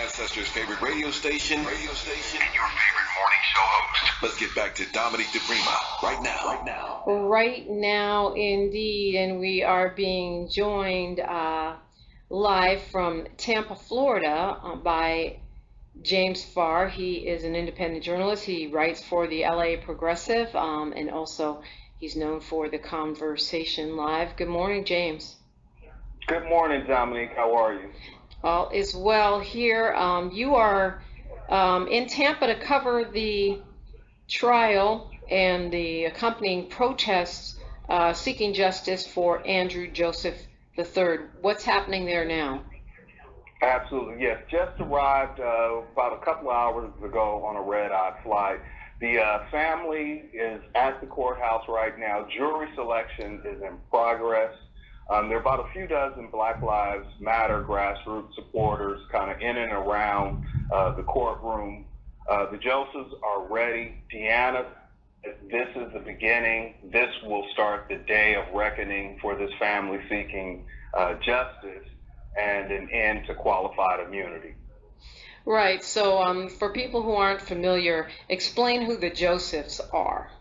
ancestors' favorite radio station, and your favorite morning show host. Let's get back to Dominique DiPrima Right now, indeed, and we are being joined live from Tampa, Florida, by James Farr. He is an independent journalist. He writes for the LA Progressive, and also he's known for the Conversation Live. Good morning, James. Good morning, Dominique. How are you? All is well here. You are in Tampa to cover the trial and the accompanying protests seeking justice for Andrew Joseph III. What's happening there now? Absolutely, yes. Just arrived about a couple of hours ago on a red-eye flight. The family is at the courthouse right now. Jury selection is in progress. There are about a few dozen Black Lives Matter grassroots supporters kind of in and around the courtroom. The Josephs are ready. Deanna, this is the beginning. This will start the day of reckoning for this family seeking justice and an end to qualified immunity. Right. So for people who aren't familiar, explain who the Josephs are.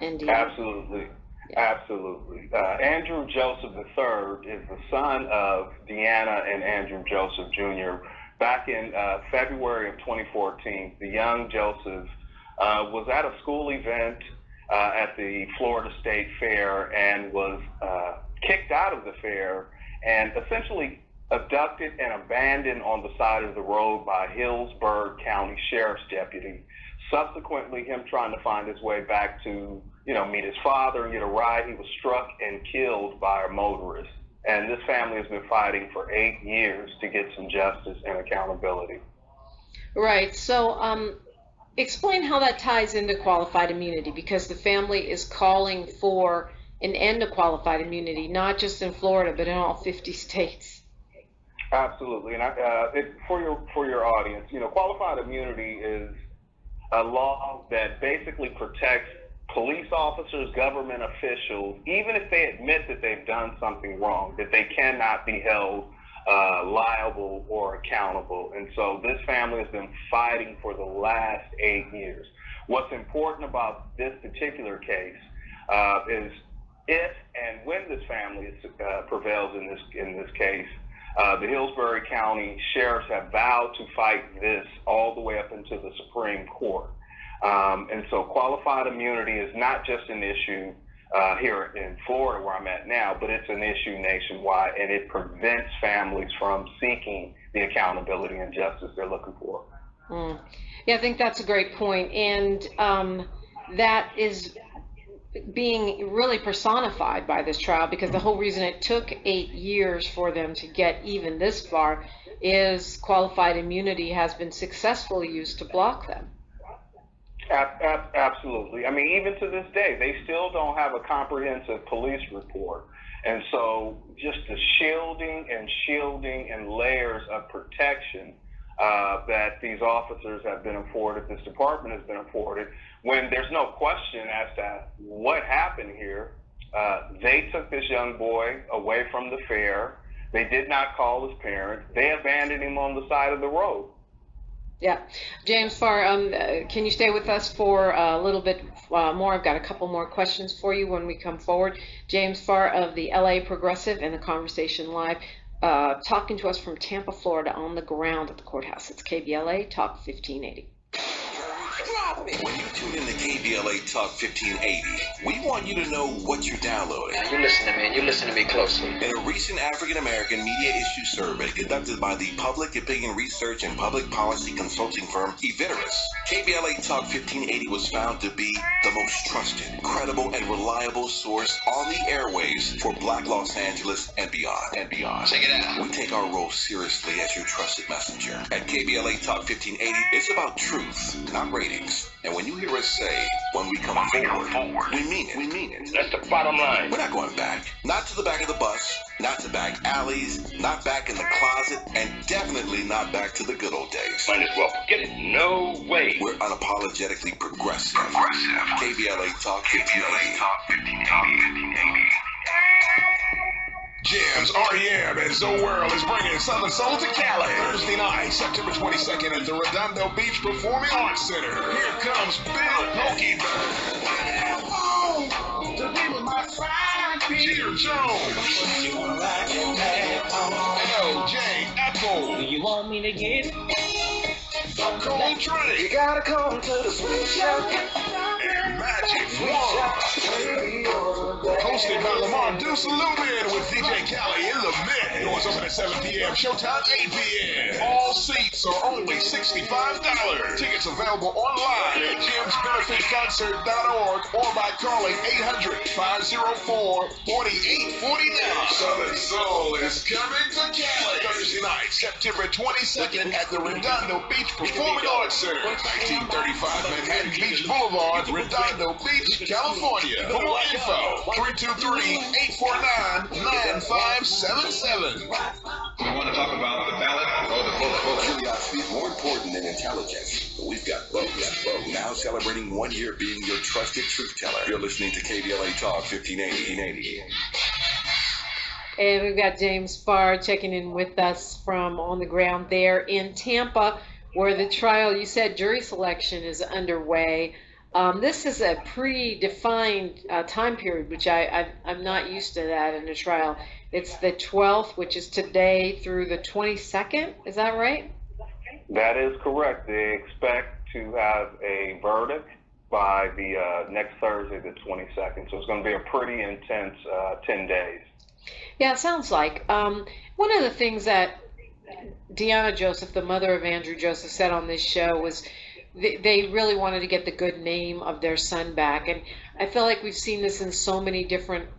Indeed. Absolutely. Absolutely. Andrew Joseph III is the son of Deanna and Andrew Joseph Jr. Back in February of 2014, the young Joseph was at a school event at the Florida State Fair and was kicked out of the fair and essentially abducted and abandoned on the side of the road by Hillsborough County Sheriff's deputy. Subsequently, him trying to find his way back to, meet his father and get a ride, he was struck and killed by a motorist. And this family has been fighting for 8 years to get some justice and accountability. Right. So explain how that ties into qualified immunity, because the family is calling for an end to qualified immunity, not just in Florida, but in all 50 states. Absolutely. And for your audience, qualified immunity is a law that basically protects police officers, government officials, even if they admit that they've done something wrong, that they cannot be held liable or accountable. And so this family has been fighting for the last 8 years. What's important about this particular case is if and when this family prevails in this case, the Hillsborough County sheriffs have vowed to fight this all the way up into the Supreme Court. And so qualified immunity is not just an issue here in Florida where I'm at now, but it's an issue nationwide, and it prevents families from seeking the accountability and justice they're looking for. Yeah, I think that's a great point. And that is being really personified by this trial, because the whole reason it took 8 years for them to get even this far is qualified immunity has been successfully used to block them. Absolutely. I mean, even to this day, they still don't have a comprehensive police report. And so just the shielding and layers of protection that these officers have been afforded, this department has been afforded, when there's no question as to what happened here. They took this young boy away from the fair. They did not call his parents. They abandoned him on the side of the road. Yeah. James Farr, can you stay with us for a little bit more? I've got a couple more questions for you when we come forward. James Farr of the LA Progressive and the Conversation Live, talking to us from Tampa, Florida, on the ground at the courthouse. It's KBLA Talk 1580. When you tune in to KBLA Talk 1580, we want you to know what you're downloading. Now you listen to me closely. In a recent African-American media issue survey conducted by the public opinion research and public policy consulting firm Eviderus, KBLA Talk 1580 was found to be the most trusted, credible, and reliable source on the airwaves for Black Los Angeles and beyond. Check it out. We take our role seriously as your trusted messenger. At KBLA Talk 1580, it's about truth, not ratings. And when you hear us say, when we come forward, we mean it. That's the bottom line. We're not going back. Not to the back of the bus, not to back alleys, not back in the closet, and definitely not back to the good old days. Might as well forget it. No way. We're unapologetically progressive. KBLA Talk 1580. Jams, REM, and Zoe World is bringing Southern Soul to Cali. Thursday night, September 22nd at the Redondo Beach Performing Arts Center. Here comes Bill Pokey Jeter Jones, LJ Apple, Do you want me to get it? Cold Drink, You gotta come to the sweet shop. and Magic One. Hosted by Lamar Deuce Lumen with DJ Cali in the mix. Doors open at 7 p.m. Showtime 8 p.m. All seats are only $65. Tickets available online at jimsbenefitconcert.org or by calling 800-504-4849. Southern Soul is coming to Cali. Thursday night, September 22nd at the Redondo Beach Performing Arts Center, 1935 Manhattan Beach Boulevard, Redondo Beach, California. For more info, 323-849-9577. We want to talk about the ballot or the vote. Curiosity is more important than intelligence. But we've got both. Now celebrating 1 year being your trusted truth teller. You're listening to Kbla Talk 1580. And we've got James Farr checking in with us from on the ground there in Tampa, where the trial, you said jury selection is underway. This is a predefined time period, which I'm not used to that in a trial. It's the 12th, which is today, through the 22nd. Is that right? That is correct. They expect to have a verdict by the next Thursday, the 22nd. So it's going to be a pretty intense 10 days. Yeah, it sounds like. One of the things that Deanna Joseph, the mother of Andrew Joseph, said on this show was they really wanted to get the good name of their son back. And I feel like we've seen this in so many different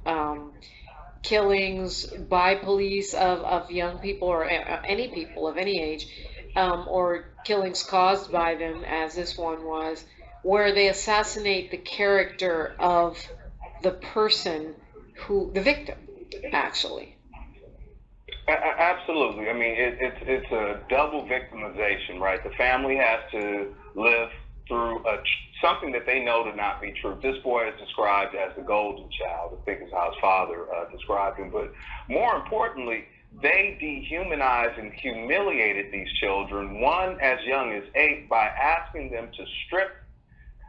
killings by police of young people or any people of any age, or killings caused by them, as this one was, where they assassinate the character of the person the victim, actually. Absolutely. I mean, it's a double victimization, right? The family has to live through something that they know to not be true. This boy is described as the golden child, I think is how his father described him. But more importantly, they dehumanized and humiliated these children, one as young as 8, by asking them to strip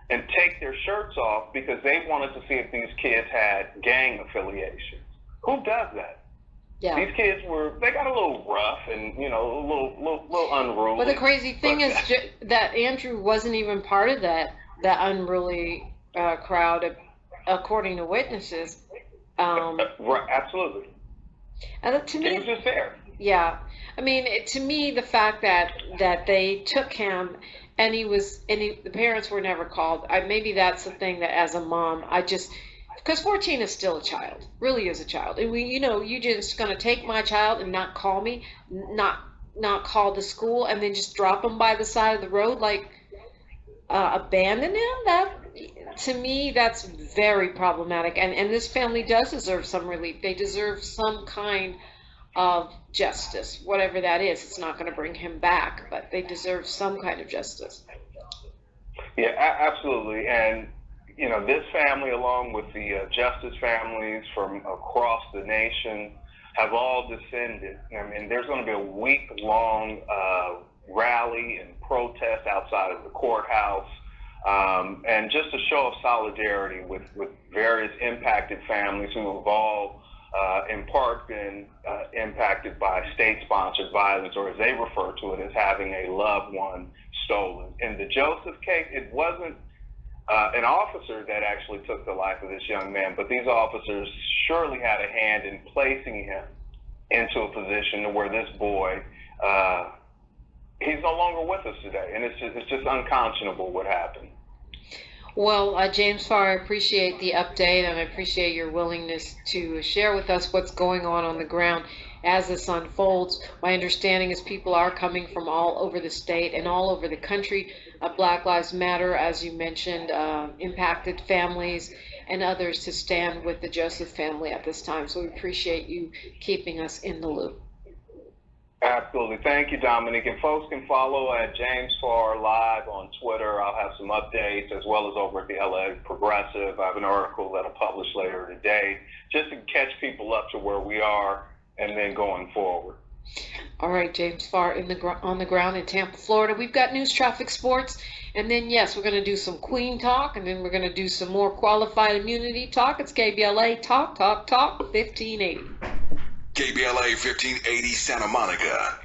and take their shirts off because they wanted to see if these kids had gang affiliations. Who does that? Yeah. These kids they got a little rough and, a little unruly. But the crazy thing is that Andrew wasn't even part of that unruly crowd, according to witnesses. Right, absolutely. To me, he was just there. Yeah. I mean, to me, the fact that they took him and the parents were never called, maybe that's the thing that as a mom, because 14 is still a child, really is a child. And you're just going to take my child and not call me, not call the school, and then just drop him by the side of the road, like abandon him? That, to me, that's very problematic. And this family does deserve some relief. They deserve some kind of justice, whatever that is. It's not going to bring him back, but they deserve some kind of justice. Yeah, absolutely. And this family, along with the justice families from across the nation, have all descended. I mean, there's going to be a week-long rally and protest outside of the courthouse, and just a show of solidarity with various impacted families who have all, in part, been impacted by state-sponsored violence, or as they refer to it, as having a loved one stolen. In the Joseph case, it wasn't an officer that actually took the life of this young man, but these officers surely had a hand in placing him into a position to where this boy, he's no longer with us today, and it's just unconscionable what happened. Well, James Farr, I appreciate the update, and I appreciate your willingness to share with us what's going on the ground as this unfolds. My understanding is people are coming from all over the state and all over the country. Black Lives Matter, as you mentioned, impacted families and others to stand with the Joseph family at this time. So we appreciate you keeping us in the loop. Absolutely. Thank you, Dominique. And folks can follow at James Farr Live on Twitter. I'll have some updates as well as over at the LA Progressive. I have an article that'll publish later today just to catch people up to where we are and then going forward. All right, James Farr on the ground in Tampa, Florida. We've got news, traffic, sports, and then, yes, we're going to do some Queen talk, and then we're going to do some more qualified immunity talk. It's KBLA Talk 1580. KBLA 1580 Santa Monica.